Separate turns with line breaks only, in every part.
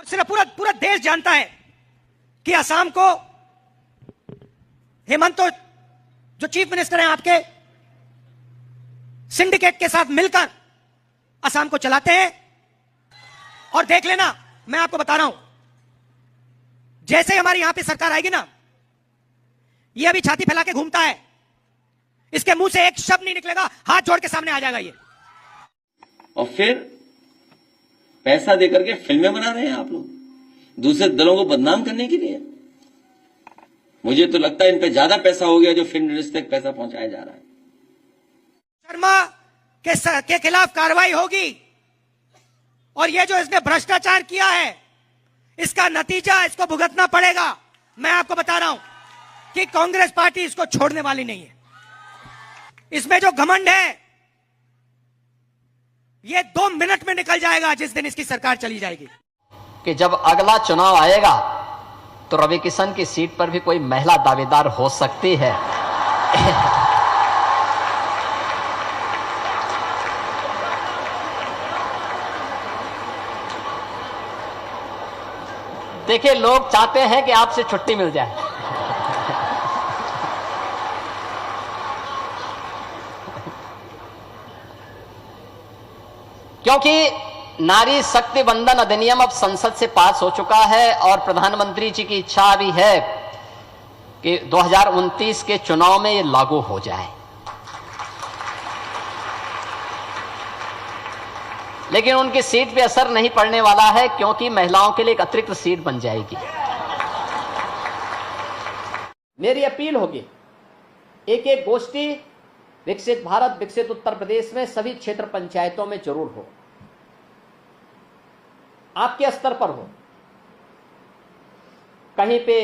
और सिर्फ पूरा पूरा देश जानता है कि असम को हेमंत जो चीफ मिनिस्टर हैं आपके, सिंडिकेट के साथ मिलकर असम को चलाते हैं। और देख लेना, मैं आपको बता रहा हूं, जैसे हमारी यहां पे सरकार आएगी ना, ये अभी छाती फैला के घूमता है, इसके मुंह से एक शब्द नहीं निकलेगा, हाथ जोड़ के सामने आ जाएगा ये।
और फिर पैसा देकर के फिल्में बना रहे हैं आप लोग, दूसरे दलों को बदनाम करने के लिए। मुझे तो लगता है इन पे ज्यादा पैसा हो गया जो फिल्म इंडस्ट्री तक पैसा पहुंचाया जा रहा है।
शर्मा के खिलाफ कार्रवाई होगी, और ये जो इसने भ्रष्टाचार किया है, इसका नतीजा इसको भुगतना पड़ेगा। मैं आपको बता रहा हूं कि कांग्रेस पार्टी इसको छोड़ने वाली नहीं है। इसमें जो घमंड है, ये 2 मिनट में निकल जाएगा जिस दिन इसकी सरकार चली जाएगी।
कि जब अगला चुनाव आएगा तो रवि किशन की सीट पर भी कोई महिला दावेदार हो सकती है। देखिए, लोग चाहते हैं कि आपसे छुट्टी मिल जाए। क्योंकि नारी शक्ति वंदन अधिनियम अब संसद से पास हो चुका है और प्रधानमंत्री जी की इच्छा भी है कि 2029 के चुनाव में ये लागू हो जाए। लेकिन उनकी सीट पे असर नहीं पड़ने वाला है, क्योंकि महिलाओं के लिए एक अतिरिक्त सीट बन जाएगी। मेरी अपील होगी, एक एक गोष्ठी विकसित भारत, विकसित उत्तर प्रदेश में सभी क्षेत्र पंचायतों में जरूर हो, आपके स्तर पर हो। कहीं पे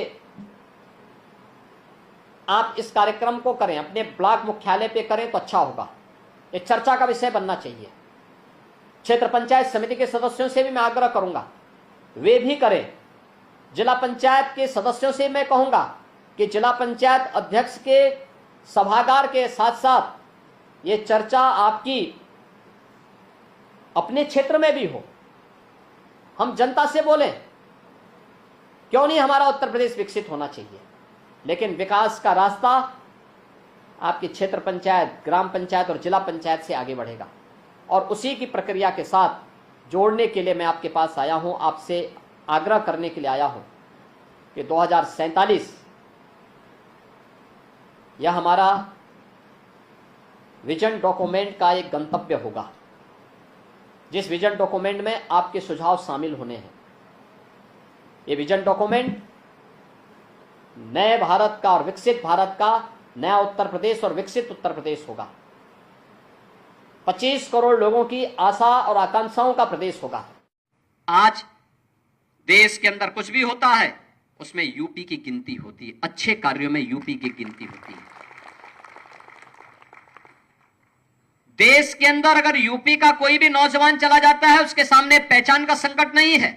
आप इस कार्यक्रम को करें, अपने ब्लॉक मुख्यालय पे करें तो अच्छा होगा। एक चर्चा का विषय बनना चाहिए। क्षेत्र पंचायत समिति के सदस्यों से भी मैं आग्रह करूंगा, वे भी करें। जिला पंचायत के सदस्यों से मैं कहूंगा कि जिला पंचायत अध्यक्ष के सभागार के साथ साथ ये चर्चा आपकी अपने क्षेत्र में भी हो। हम जनता से बोलें, क्यों नहीं हमारा उत्तर प्रदेश विकसित होना चाहिए, लेकिन विकास का रास्ता आपकी क्षेत्र पंचायत, ग्राम पंचायत और जिला पंचायत से आगे बढ़ेगा। और उसी की प्रक्रिया के साथ जोड़ने के लिए मैं आपके पास आया हूं, आपसे आग्रह करने के लिए आया हूं कि 2047 यह हमारा विजन डॉक्यूमेंट का एक गंतव्य होगा, जिस विजन डॉक्यूमेंट में आपके सुझाव शामिल होने हैं। ये विजन डॉक्यूमेंट नए भारत का और विकसित भारत का, नया उत्तर प्रदेश और विकसित उत्तर प्रदेश होगा। 25 करोड़ लोगों की आशा और आकांक्षाओं का प्रदेश होगा।
आज देश के अंदर कुछ भी होता है उसमें यूपी की गिनती होती है, अच्छे कार्यों में यूपी की गिनती होती है। देश के अंदर अगर यूपी का कोई भी नौजवान चला जाता है, उसके सामने पहचान का संकट नहीं है,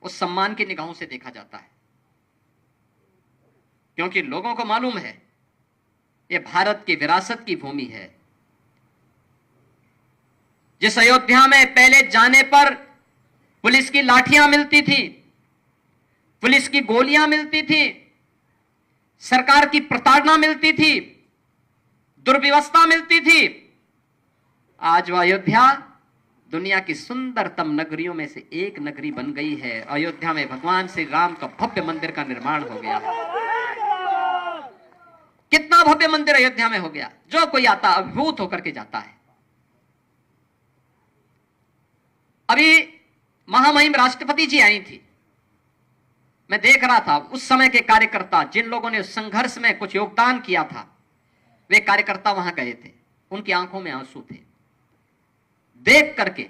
उस सम्मान की निगाहों से देखा जाता है। क्योंकि लोगों को मालूम है यह भारत की विरासत की भूमि है। जिस अयोध्या में पहले जाने पर पुलिस की लाठियां मिलती थी, पुलिस की गोलियां मिलती थी, सरकार की प्रताड़ना मिलती थी, दुर्व्यवस्था मिलती थी, आज वह अयोध्या दुनिया की सुंदरतम नगरियों में से एक नगरी बन गई है। अयोध्या में भगवान श्री राम का भव्य मंदिर का निर्माण हो गया। कितना भव्य मंदिर अयोध्या में हो गया, जो कोई आता अभिभूत होकर के जाता है। अभी महामहिम राष्ट्रपति जी आई थी, मैं देख रहा था उस समय के कार्यकर्ता, जिन लोगों ने संघर्ष में कुछ योगदान किया था, वे कार्यकर्ता वहां गए थे, उनकी आंखों में आंसू थे। देख करके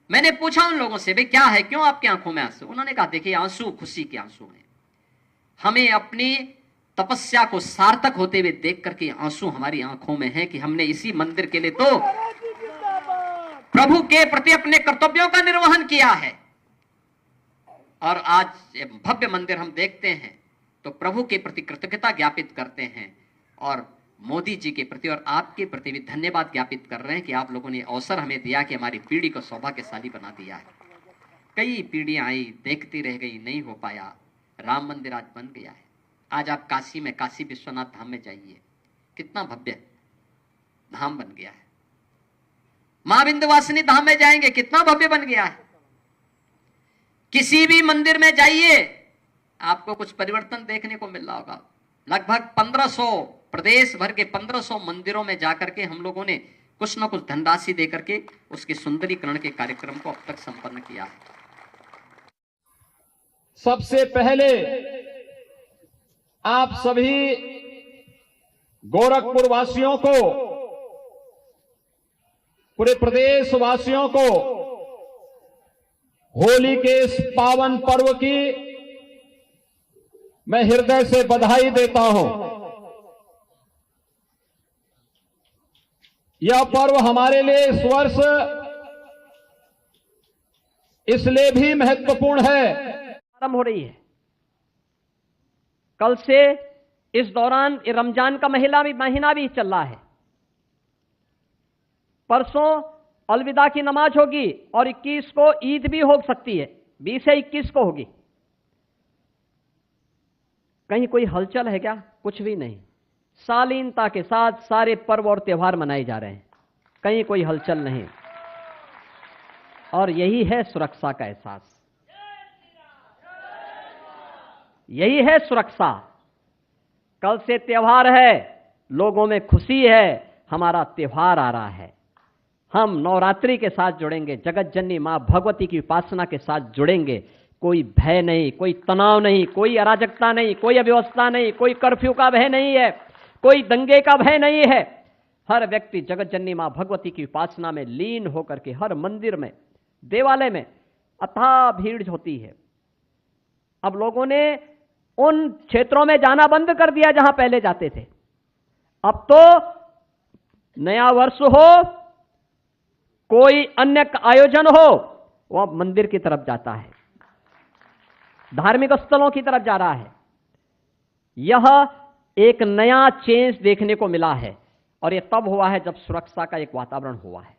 मैंने पूछा उन लोगों से, भाई क्या है, क्यों आपकी आंखों में आंसू? उन्होंने कहा, देखिए आंसू खुशी के आंसू हैं, हमें अपनी तपस्या को सार्थक होते हुए देख करके आंसू हमारी आंखों में है कि हमने इसी मंदिर के लिए तो प्रभु के प्रति अपने कर्तव्यों का निर्वहन किया है। और आज भव्य मंदिर हम देखते हैं तो प्रभु के प्रति कृतज्ञता ज्ञापित करते हैं, और मोदी जी के प्रति और आपके प्रति भी धन्यवाद ज्ञापित कर रहे हैं कि आप लोगों ने अवसर हमें दिया, कि हमारी पीढ़ी को सौभाग्यशाली बना दिया है। कई पीढ़ियां आई, देखती रह गई, नहीं हो पाया। राम मंदिर आज बन गया है। आज आप काशी में, काशी विश्वनाथ धाम में जाइए, कितना भव्य धाम बन गया है। मां विंध्यवासिनी धाम में जाएंगे, कितना भव्य बन गया है। किसी भी मंदिर में जाइए, आपको कुछ परिवर्तन देखने को मिल रहा होगा। लगभग 1500 प्रदेश भर के 1500 मंदिरों में जाकर के हम लोगों ने कुछ न कुछ धनराशि देकर के उसके सुंदरीकरण के कार्यक्रम को अब तक संपन्न किया है।
सबसे पहले आप सभी गोरखपुर वासियों को, पूरे प्रदेश वासियों को होली के इस पावन पर्व की मैं हृदय से बधाई देता हूं। यह पर्व हमारे लिए इस वर्ष इसलिए भी महत्वपूर्ण है,
आरंभ हो रही है। कल से इस दौरान रमजान का महीना भी चल रहा है। परसों अलविदा की नमाज होगी और 21 को ईद भी हो सकती है, 20 से 21 को होगी। कहीं कोई हलचल है क्या? कुछ भी नहीं। शालीनता के साथ सारे पर्व और त्योहार मनाए जा रहे हैं, कहीं कोई हलचल नहीं। और यही है सुरक्षा का एहसास, यही है सुरक्षा। कल से त्योहार है, लोगों में खुशी है, हमारा त्योहार आ रहा है। हम नवरात्रि के साथ जुड़ेंगे, जगत जननी मां भगवती की उपासना के साथ जुड़ेंगे। कोई भय नहीं, कोई तनाव नहीं, कोई अराजकता नहीं, कोई अव्यवस्था नहीं, कोई कर्फ्यू का भय नहीं है, कोई दंगे का भय नहीं है। हर व्यक्ति जगत जननी मां भगवती की उपासना में लीन होकर के हर मंदिर में, देवालय में अथाह भीड़ होती है। अब लोगों ने उन क्षेत्रों में जाना बंद कर दिया जहां पहले जाते थे। अब तो नया वर्ष हो, कोई अन्य आयोजन हो, वह मंदिर की तरफ जाता है, धार्मिक स्थलों की तरफ जा रहा है। यह एक नया चेंज देखने को मिला है और यह तब हुआ है जब सुरक्षा का एक वातावरण हुआ है।